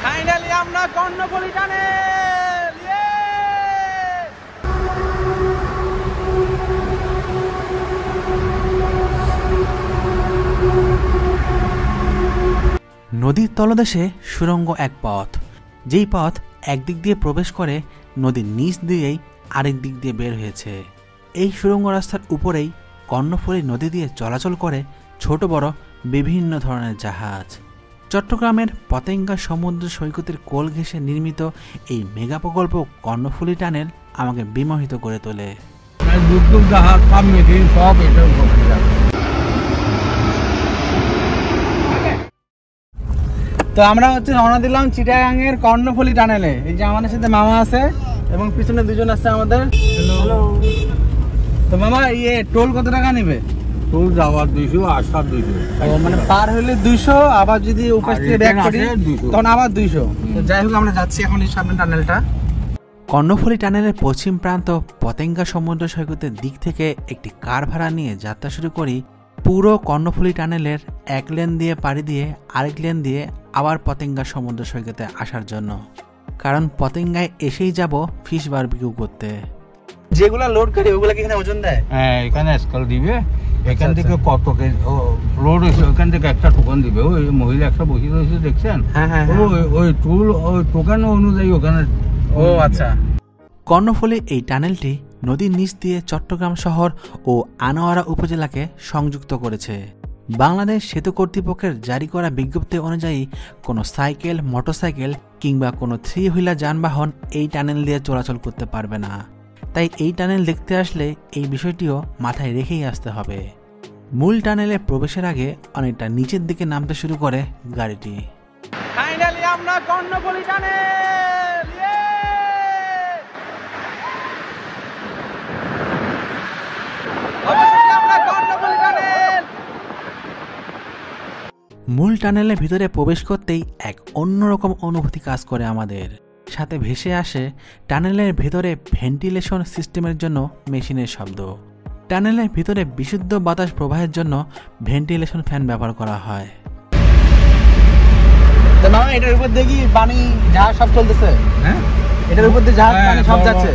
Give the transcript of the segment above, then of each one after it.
Finally আমরা Karnaphuli tunnel. নদীর তলদেশে সুড়ঙ্গ এক পথ, যেই পথ একদিক দিয়ে প্রবেশ করে নদীর নিচ দিয়েই আরেক দিক দিয়ে বের হয়েছে। এই সুড়ঙ্গ রাস্তার উপরেই কর্ণফুলী নদী দিয়ে চলাচল করে ছোট বড় বিভিন্ন ধরনের জাহাজ। চট্টগ্রামের পতেঙ্গা সমুদ্র সৈকতের কোল ঘেঁষে নির্মিত এই মেগা প্রকল্প কর্ণফুলী টানেল আমাকে বিমোহিত করে তোলে। তো আমরা রওনা দিলাম চিটাগাংয়ের কর্ণফুলী টানেলে। এই যে আমাদের সাথে মামা আছে এবং পিছনে দুজন আছে আমাদের। হ্যালো। তো মামা টোল কত টাকা নেবে? টোল যাওয়ার 200, আসার 200। মানে পার হলে 200, আবার যদি উপাস থেকে ব্যাক করি তখন আবার 200। তো যাই হোক আমরা যাচ্ছি এখন এই সামনে টানেলটা। কর্ণফুলী টানেলের পশ্চিম প্রান্ত পতেঙ্গা সমুদ্র সৈকতের দিক থেকে একটি কার ভাড়া নিয়ে যাত্রা শুরু করি পুরো কর্ণফুলী টানেলের এক লেন দিয়ে পাড়ি দিয়ে আরেক লেন দিয়ে আবার পতেঙ্গা সমুদ্র সৈকতে আসার জন্য। কারণ পতেঙ্গায় এসেই যাব ফিশ বারবিকিউ করতে। যেগুলা লোড করে ওগুলা কি এখানে ওজন দেয়? হ্যাঁ, এখানে স্কেল দিবে। এখান থেকে কত কেজি লোড হয়েছে ওখান থেকে একটা টোকেন দিবে। ওই মহিলা একটা বসে রয়েছে দেখছেন? হ্যাঁ। ওই টুল ওই টোকেন অনুযায়ী ওখানে। ও আচ্ছা। কর্ণফুলী এই টানেলটি নদীর নিচ দিয়ে চট্টগ্রাম শহর ও আনোয়ারা উপজেলাকে সংযুক্ত করেছে। বাংলাদেশ সেতু কর্তৃপক্ষের জারি করা বিজ্ঞপ্তি অনুযায়ী কোনো সাইকেল, মোটরসাইকেল কিংবা কোনো 3 হুইলার যানবাহন এই টানেল দিয়ে চলাচল করতে পারবে না। তাই এই টানেল দেখতে আসলে এই বিষয়টিও মাথায় রেখেই আসতে হবে। মূল টানেলে প্রবেশের আগে অনেকটা নিচের দিকে নামতে শুরু করে গাড়িটি। ফাইনালি আমরা কর্ণফুলী টানেল। মূল টানেলের ভিতরে প্রবেশ করতেই এক অন্যরকম অনুভূতি কাজ করে আমাদের সাথে। ভেসে আসে টানেলের ভিতরে ভেন্টিলেশন সিস্টেমের জন্য মেশিনের শব্দ। টানেলের ভিতরে বিশুদ্ধ বাতাস প্রবাহের জন্য ভেন্টিলেশন ফ্যান ব্যবহার করা হয়। এটার উপর দেখি পানি জাহাজ সব চলতেছে। হ্যাঁ, এটার উপর দিয়ে জাহাজ পানি সব যাচ্ছে।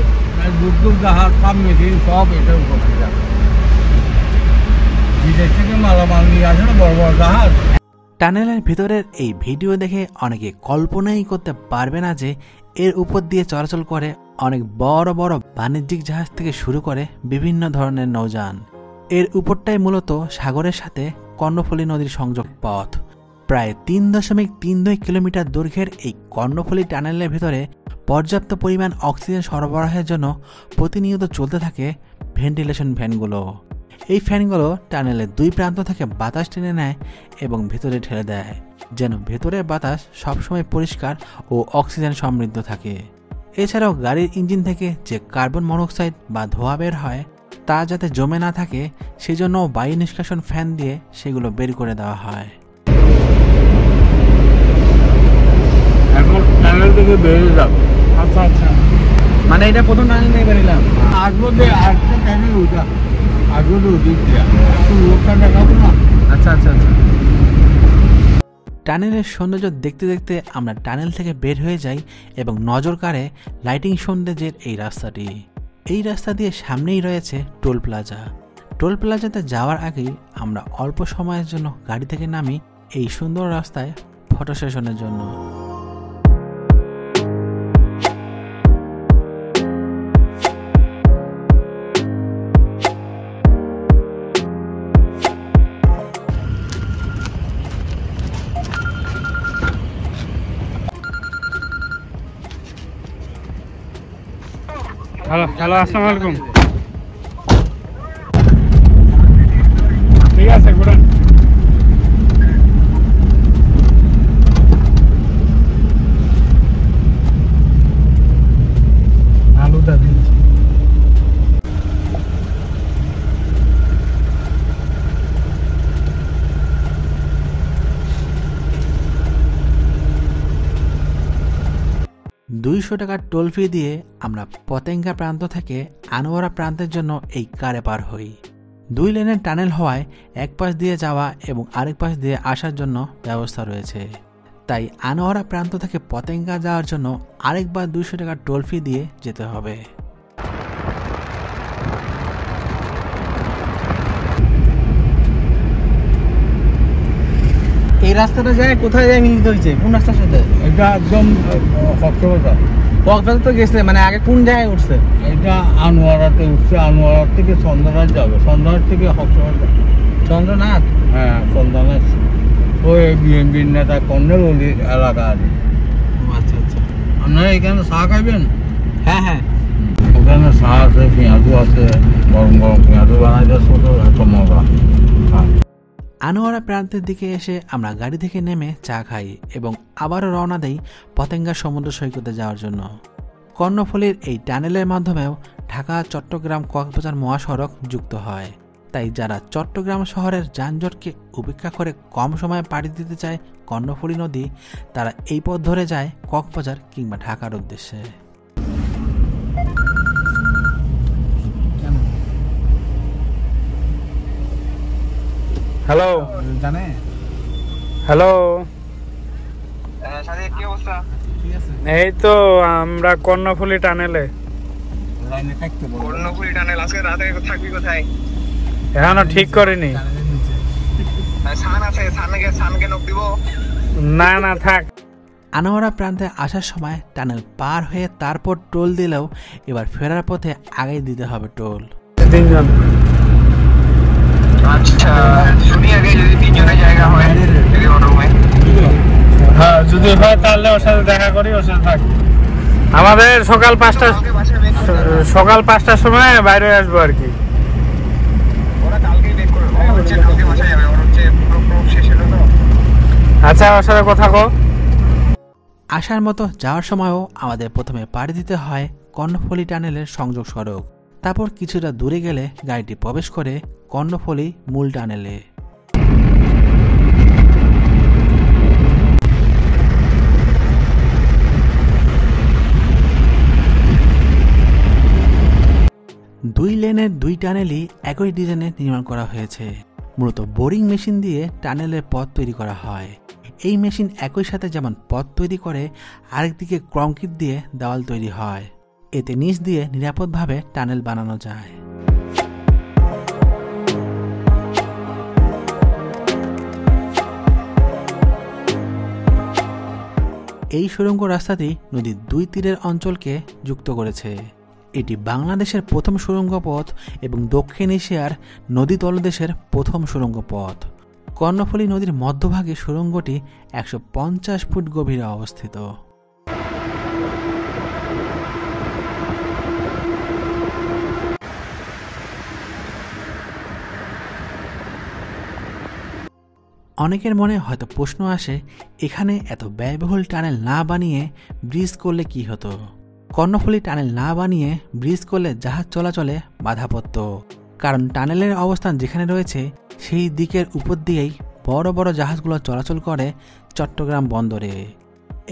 জাহাজ সব মেশিন সব এটার উপর যাচ্ছে। বিদেশ থেকে মালামাল নিয়ে আসে না বড় বড় জাহাজ। টানেলের ভিতরের এই ভিডিও দেখে অনেকে কল্পনাই করতে পারবে না যে এর উপর দিয়ে চলাচল করে অনেক বড় বড় বাণিজ্যিক জাহাজ থেকে শুরু করে বিভিন্ন ধরনের নৌযান। এর উপরটাই মূলত সাগরের সাথে কর্ণফুলী নদীর সংযোগ পথ। প্রায় 3.32 কিলোমিটার দৈর্ঘ্যের এই কর্ণফুলী টানেলের ভিতরে পর্যাপ্ত পরিমাণ অক্সিজেন সরবরাহের জন্য প্রতিনিয়ত চলতে থাকে ভেন্টিলেশন ফ্যানগুলো। এই ফ্যানগুলো টানেলের 2 প্রান্ত থেকে বাতাস টেনে নেয় এবং ভেতরে ঠেলে দেয়, যেন ভেতরের বাতাস সবসময় পরিষ্কার ও অক্সিজেন সমৃদ্ধ থাকে। এছাড়াও গাড়ির ইঞ্জিন থেকে যে কার্বন মনোক্সাইড বা ধোঁয়া বের হয় তা যাতে জমে না থাকে সেজন্য বায়ু নিষ্কাশন ফ্যান দিয়ে সেগুলো বের করে দেওয়া হয়। এখন টানেল থেকে বেরিয়ে যাব। আচ্ছা, মানে এটা প্রথম টানেল থেকে বেরিলাম। আসবো যে আজকে টানেল ওইটা আসবো তো ওদিক দিয়ে লোকটা দেখাবো না। আচ্ছা। টানেলের সৌন্দর্য দেখতে দেখতে আমরা টানেল থেকে বের হয়ে যাই এবং নজর কাড়ে লাইটিং সৌন্দর্যের এই রাস্তাটি। এই রাস্তা দিয়ে সামনেই রয়েছে টোল প্লাজা। টোল প্লাজাতে যাওয়ার আগেই আমরা অল্প সময়ের জন্য গাড়ি থেকে নামি এই সুন্দর রাস্তায় ফটো সেশনের জন্য। হ্যালো, আসসালামু আলাইকুম। ঠিক আছে, ঘুরান। আলুটা দিন। 200 টাকার টোল ফি দিয়ে আমরা পতেঙ্গা প্রান্ত থেকে আনোয়ারা প্রান্তের জন্য এই কারে পার হই। 2 লেনের টানেল হওয়ায় এক পাশ দিয়ে যাওয়া এবং আরেক পাশ দিয়ে আসার জন্য ব্যবস্থা রয়েছে। তাই আনোয়ারা প্রান্ত থেকে পতেঙ্গা যাওয়ার জন্য আরেকবার 200 টাকা টোল ফি দিয়ে যেতে হবে। এই রাস্তাটা যায় কোথায় যায় মিলিত হয়েছে, কোন রাস্তার সাথে? এটা একদম কক্সবাজার। কক্সবাজার তো গেছে, মানে আগে কোন জায়গায় উঠছে? এটা আনোয়ারাতে উঠছে, আনোয়ারা থেকে চন্দ্রনাথ যাবে, চন্দ্রনাথ থেকে কক্সবাজার। চন্দ্রনাথ? হ্যাঁ চন্দ্রনাথ, ওই বিএনপির নেতা কর্নেল অলির এলাকা আছে। আচ্ছা আচ্ছা। আপনারা এখানে চা খাইবেন? হ্যাঁ হ্যাঁ, ওখানে চা আছে, পেঁয়াজও আছে, গরম গরম পেঁয়াজও বানাই যাচ্ছে, এত মজা। আনোয়ারা প্রান্তের দিকে এসে আমরা গাড়ি থেকে নেমে চা খাই এবং আবারও রওনা দেই পতেঙ্গা সমুদ্র সৈকতে যাওয়ার জন্য। কর্ণফুলীর এই টানেলের মাধ্যমেও ঢাকা চট্টগ্রাম কক্সবাজার মহাসড়ক যুক্ত হয়। তাই যারা চট্টগ্রাম শহরের যানজটকে উপেক্ষা করে কম সময়ে পাড়ি দিতে চায় কর্ণফুলী নদী, তারা এই পথ ধরে যায় কক্সবাজার কিংবা ঢাকার উদ্দেশ্যে। হ্যালো জানে? হ্যালো, কি অবস্থা? ঠিক আছে। এই তো আমরা কর্ণফুলী টানেলে। লাইনে থাকতে বল। কর্ণফুলী টানেল আজকে রাতে থাকবি কোথায়? এখনো ঠিক করিনি। সান আছে, সানকে নক দিব? না না থাক। আনোয়ারা প্রান্তে আসার সময় টানেল পার হয়ে তারপর টোল দিলেও এবার ফেরার পথে আগেই দিতে হবে টোল। তিনজন। আচ্ছা, শুনি আগে যদি তিনজনের জায়গা হয়, যদি অটোমে। হ্যাঁ যদি হয় তাহলে ওর সাথে দেখা করি, ওর সাথে থাক। আমাদের সকাল 5টার সময় বাইরে আসবো আর কি। ওরা কালকেই বেক করবে, হচ্ছে কালকে বাসায় যাবে, ওর হচ্ছে প্রোগ্রাম শেষ হলো তো। আচ্ছা ওর সাথে কথা কো। আসার মতো যাওয়ার সময়ও আমাদের প্রথমে পাড়ি দিতে হয় কর্ণফুলী টানেলের সংযোগ সড়ক। তারপর কিছুটা দূরে গেলে গাড়িটি প্রবেশ করে কর্ণফুলী মূল টানেলে। দুই লেনের দুই টানেলই একই ডিজাইনে নির্মাণ করা হয়েছে। মূলত বোরিং মেশিন দিয়ে টানেলের পথ তৈরি করা হয়। এই মেশিন একই সাথে যেমন পথ তৈরি করে, আরেকদিকে কংক্রিট দিয়ে দেওয়াল তৈরি হয়। এতে নিচ দিয়ে নিরাপদভাবে টানেল বানানো যায়। এই সুড়ঙ্গ রাস্তাটি নদীর দুই তীরের অঞ্চলকে যুক্ত করেছে। এটি বাংলাদেশের প্রথম সুড়ঙ্গ পথ এবং দক্ষিণ এশিয়ার নদী তলদেশের প্রথম সুড়ঙ্গ পথ। কর্ণফুলী নদীর মধ্যভাগে সুড়ঙ্গটি 150 ফুট গভীরে অবস্থিত। অনেকের মনে হয়তো প্রশ্ন আসে, এখানে এত ব্যয়বহুল টানেল না বানিয়ে ব্রিজ করলে কি হতো? কর্ণফুলী টানেল না বানিয়ে ব্রিজ করলে জাহাজ চলাচলে বাধা পড়ত। কারণ টানেলের অবস্থান যেখানে রয়েছে সেই দিকের উপর দিয়েই বড় বড় জাহাজগুলো চলাচল করে চট্টগ্রাম বন্দরে।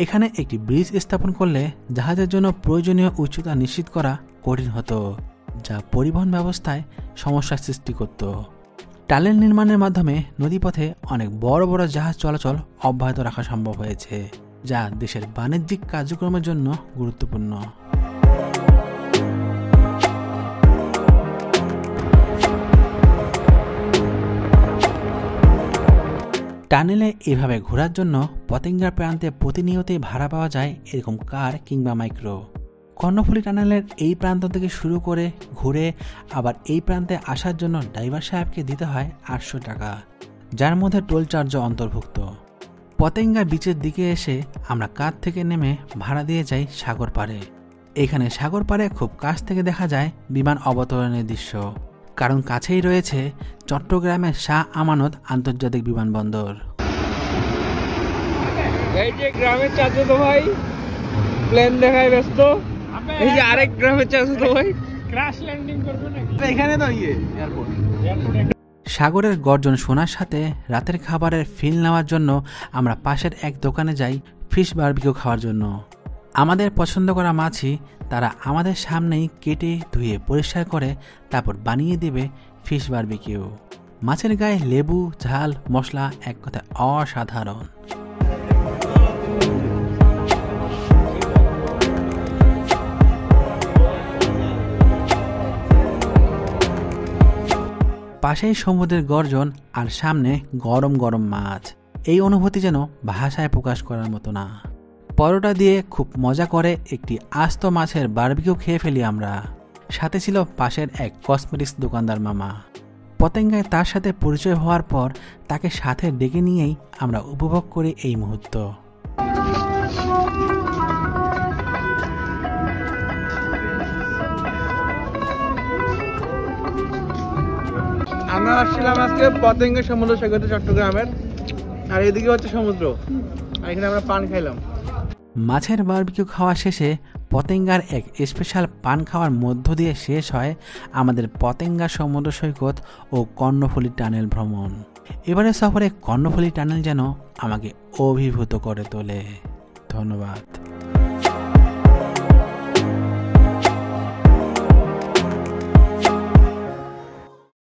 এখানে একটি ব্রিজ স্থাপন করলে জাহাজের জন্য প্রয়োজনীয় উচ্চতা নিশ্চিত করা কঠিন হতো, যা পরিবহন ব্যবস্থায় সমস্যার সৃষ্টি করত। টানেল নির্মাণের মাধ্যমে নদীপথে অনেক বড় বড় জাহাজ চলাচল অব্যাহত রাখা সম্ভব হয়েছে, যা দেশের বাণিজ্যিক কার্যক্রমের জন্য গুরুত্বপূর্ণ। টানেলে এভাবে ঘোরার জন্য পতেঙ্গার প্রান্তে প্রতিনিয়তই ভাড়া পাওয়া যায় এরকম কার কিংবা মাইক্রো। কর্ণফুলী টানেলের এই প্রান্ত থেকে শুরু করে ঘুরে আবার এই প্রান্তে আসার জন্য ড্রাইভার সাহেবকে দিতে হয় 800 টাকা, যার মধ্যে টোল চার্জও অন্তর্ভুক্ত। পতেঙ্গা বিচের দিকে এসে আমরা কার থেকে নেমে ভাড়া দিয়ে যাই সাগর পাড়ে। এখানে সাগর পাড়ে খুব কাছ থেকে দেখা যায় বিমান অবতরণের দৃশ্য, কারণ কাছেই রয়েছে চট্টগ্রামের শাহ আমানত আন্তর্জাতিক বিমানবন্দর। এই যে গ্রামের চাচা ভাই প্লেন দেখায় ব্যস্ত, এই যে আরেক গ্রামের চাচা ভাই ক্র্যাশ ল্যান্ডিং করবে নাকি? এখানে তো এয়ারপোর্ট। সাগরের গর্জন শোনার সাথে রাতের খাবারের ফিল নেওয়ার জন্য আমরা পাশের এক দোকানে যাই ফিশ বারবিকিউ খাওয়ার জন্য। আমাদের পছন্দ করা মাছই তারা আমাদের সামনেই কেটে ধুয়ে পরিষ্কার করে তারপর বানিয়ে দেবে ফিশ বারবিকিউ। মাছের গায়ে লেবু, ঝাল, মশলা, এক কথায় অসাধারণ। পাশেই সমুদ্রের গর্জন আর সামনে গরম গরম মাছ। এই অনুভূতি যেন ভাষায় প্রকাশ করার মতো না। পরোটা দিয়ে খুব মজা করে একটি আস্ত মাছের বারবিকিউ খেয়ে ফেলি আমরা। সাথে ছিল পাশের এক কসমেটিক্স দোকানদার মামা। পতেঙ্গায় তার সাথে পরিচয় হওয়ার পর তাকে সাথে ডেকে নিয়েই আমরা উপভোগ করি এই মুহূর্ত। আমরা আসছিলাম আজকে পতেঙ্গা সমুদ্র সৈকতে চট্টগ্রামের, আর এদিকে হচ্ছে সমুদ্র, আর এখানে আমরা পান খাইলাম। মাছের বারবিকিউ খাওয়া শেষে পতেঙ্গার এক স্পেশাল পান খাওয়ার মধ্য দিয়ে শেষ হয় আমাদের পতেঙ্গা সমুদ্র সৈকত ও কর্ণফুলী টানেল ভ্রমণ। এবারে সফরে কর্ণফুলী টানেল যেন আমাকে অভিভূত করে তোলে। ধন্যবাদ।